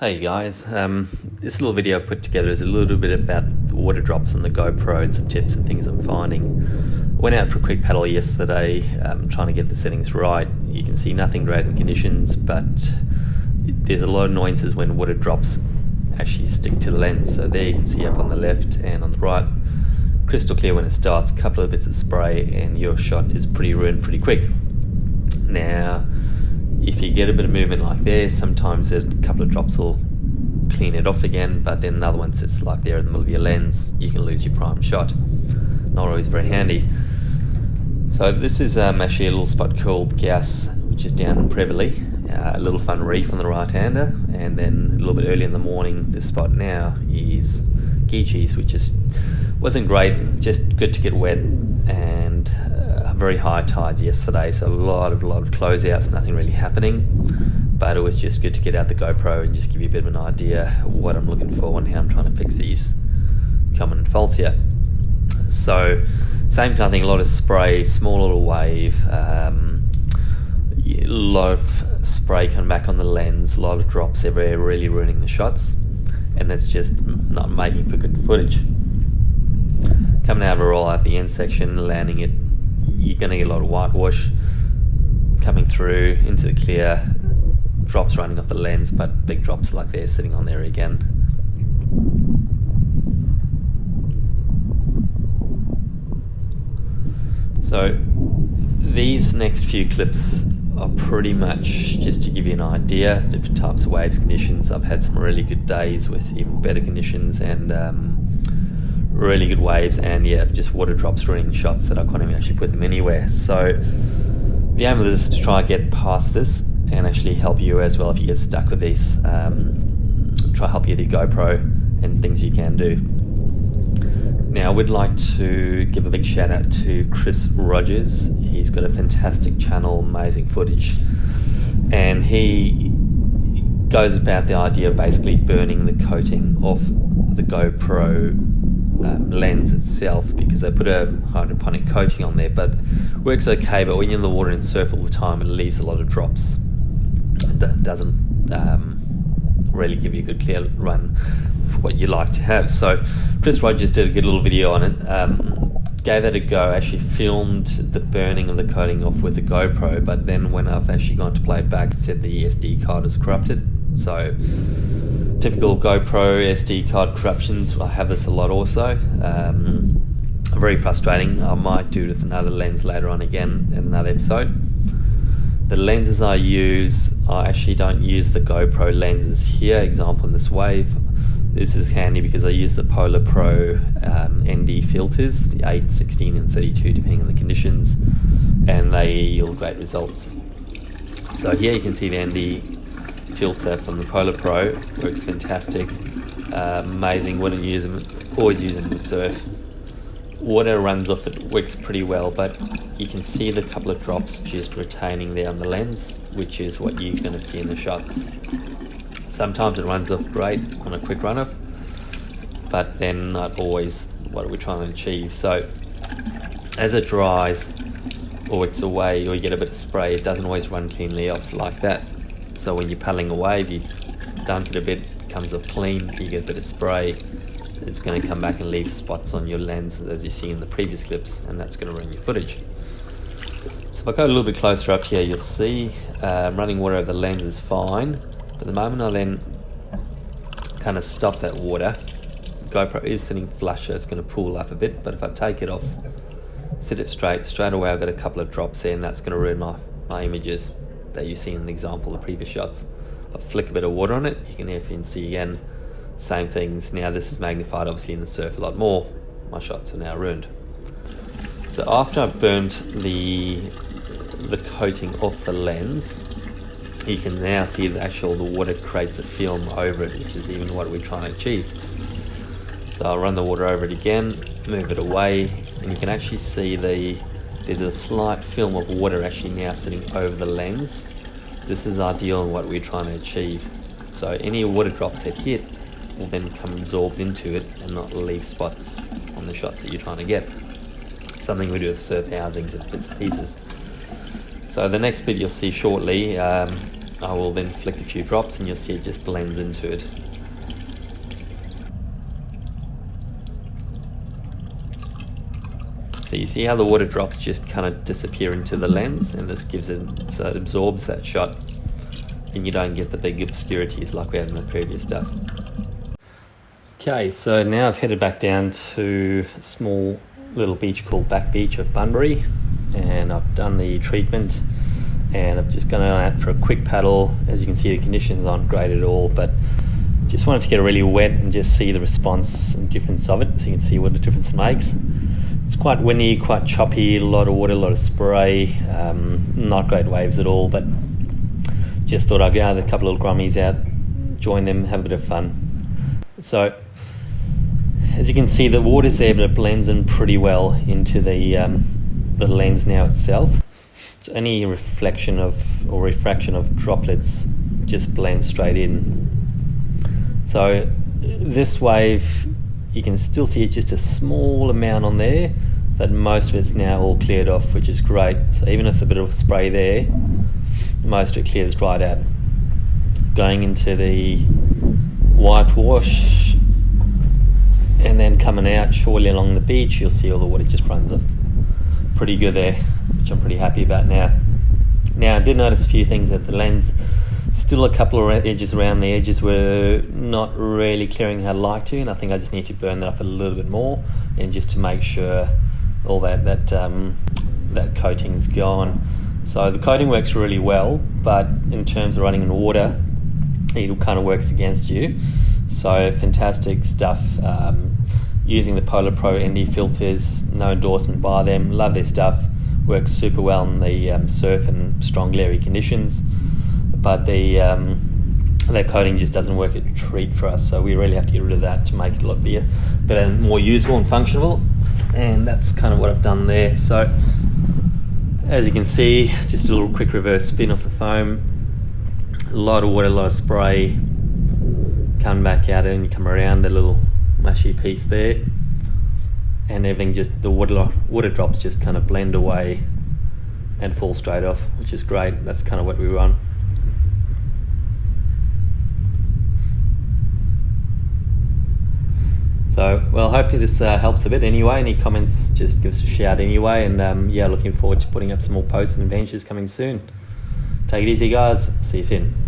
Hey guys, this little video I put together is a little bit about the water drops on the GoPro and some tips and things I'm finding. I went out for a quick paddle yesterday, trying to get the settings right. You can see nothing great in conditions, but there's a lot of annoyances when water drops actually stick to the lens. So there you can see up on the left and on the right, crystal clear when it starts, a couple of bits of spray and your shot is pretty ruined pretty quick. Now, if you get a bit of movement like there, sometimes a couple of drops will clean it off again, but then another one sits like there in the middle of your lens, you can lose your prime shot. Not always very handy. So this is actually a little spot called Gas, which is down in Preverley, a little fun reef on the right-hander, and then a little bit early in the morning, this spot now is Geechees, which just wasn't great, just good to get wet, and very high tides yesterday, so a lot of closeouts, nothing really happening, but it was just good to get out the GoPro and just give you a bit of an idea what I'm looking for and how I'm trying to fix these common faults here. So same kind of thing, a lot of spray, small little wave, a lot of spray coming back on the lens, a lot of drops everywhere, really ruining the shots, and that's just not making for good footage. Coming out of a roll at the end section, landing it, you're going to get a lot of whitewash coming through into the clear, drops running off the lens, but big drops like they're sitting on there again. So these next few clips are pretty much just to give you an idea, different types of waves, conditions. I've had some really good days with even better conditions and really good waves, and yeah, just water drops ruining shots that I can't even actually put them anywhere. So the aim of this is to try and get past this and actually help you as well if you get stuck with these. Try help you with your GoPro and things you can do. Now I would like to give a big shout out to Chris Rogers. He's got a fantastic channel, amazing footage, and he goes about the idea of basically burning the coating off the GoPro lens itself, because they put a hydroponic coating on there, but works okay, but when you're in the water and surf all the time, it leaves a lot of drops. It doesn't really give you a good clear run for what you like to have. So Chris Rogers did a good little video on it, gave that a go, actually filmed the burning of the coating off with the GoPro, but then when I've actually gone to play it back, it said the SD card is corrupted. So typical GoPro SD card corruptions, I have this a lot also. Very frustrating. I might do it with another lens later on again in another episode. The lenses I use, I actually don't use the GoPro lenses here, example in this wave. This is handy because I use the PolarPro ND filters, the 8, 16 and 32 depending on the conditions, and they yield great results. So here you can see the ND filter from the PolarPro, works fantastic, amazing. Wouldn't use them, always use them in the surf. Water runs off it, works pretty well, but you can see the couple of drops just retaining there on the lens, which is what you're going to see in the shots. Sometimes it runs off great on a quick run off, but then not always what we're trying to achieve. So as it dries or it's away or you get a bit of spray, it doesn't always run cleanly off like that. So when you're paddling a wave, you dunk it a bit, it comes off clean, you get a bit of spray, it's going to come back and leave spots on your lens as you see in the previous clips, and that's going to ruin your footage. So if I go a little bit closer up here, you'll see running water over the lens is fine, but the moment I then kind of stop that water, the GoPro is sitting flush, so it's going to pool up a bit, but if I take it off, sit it straight away I've got a couple of drops there, and that's going to ruin my images that you see in the example, the previous shots. I'll flick a bit of water on it, you can see again, same things. Now this is magnified obviously in the surf a lot more, my shots are now ruined. So after I've burnt the coating off the lens, you can now see the water creates a film over it, which is even what we're trying to achieve. So I'll run the water over it again, move it away, and you can actually see there's a slight film of water actually now sitting over the lens. This is ideal in what we're trying to achieve. So any water drops that hit will then come absorbed into it and not leave spots on the shots that you're trying to get. Something we do with surf housings and bits and pieces. So the next bit you'll see shortly, I will then flick a few drops and you'll see it just blends into it. So you see how the water drops just kind of disappear into the lens, and this gives it, so it absorbs that shot and you don't get the big obscurities like we had in the previous stuff. Okay, so now I've headed back down to a small little beach called Back Beach of Bunbury, and I've done the treatment and I've just gone out for a quick paddle. As you can see, the conditions aren't great at all, but just wanted to get it really wet and just see the response and difference of it, so you can see what the difference it makes. It's quite windy, quite choppy, a lot of water, a lot of spray, not great waves at all, but just thought I'd go with a couple of little grummies out, join them, have a bit of fun. So as you can see, the water's there, but it blends in pretty well into the lens now itself. So any reflection of or refraction of droplets just blends straight in. So this wave, you can still see it just a small amount on there, but most of it's now all cleared off, which is great. So even if a bit of spray there, most of it clears right out. Going into the whitewash and then coming out shortly along the beach, you'll see all the water just runs off pretty good there, which I'm pretty happy about now. Now I did notice a few things at the lens. Still a couple of edges around the edges were not really clearing how I'd like to, and I think I just need to burn that up a little bit more, and just to make sure all that coating's gone. So the coating works really well, but in terms of running in water, it kind of works against you. So fantastic stuff. Using the PolarPro ND filters, no endorsement by them, love their stuff, works super well in the surf and strong glary conditions, but that coating just doesn't work a treat for us, so we really have to get rid of that to make it a lot better, more usable and functional, and that's kind of what I've done there. So as you can see, just a little quick reverse spin off the foam, a lot of water, a lot of spray, come back out and you come around the little mushy piece there, and everything, just the water drops just kind of blend away and fall straight off, which is great. That's kind of what we want. So, well, hopefully this helps a bit anyway. Any comments, just give us a shout anyway, and yeah, looking forward to putting up some more posts and adventures coming soon. Take it easy, guys. See you soon.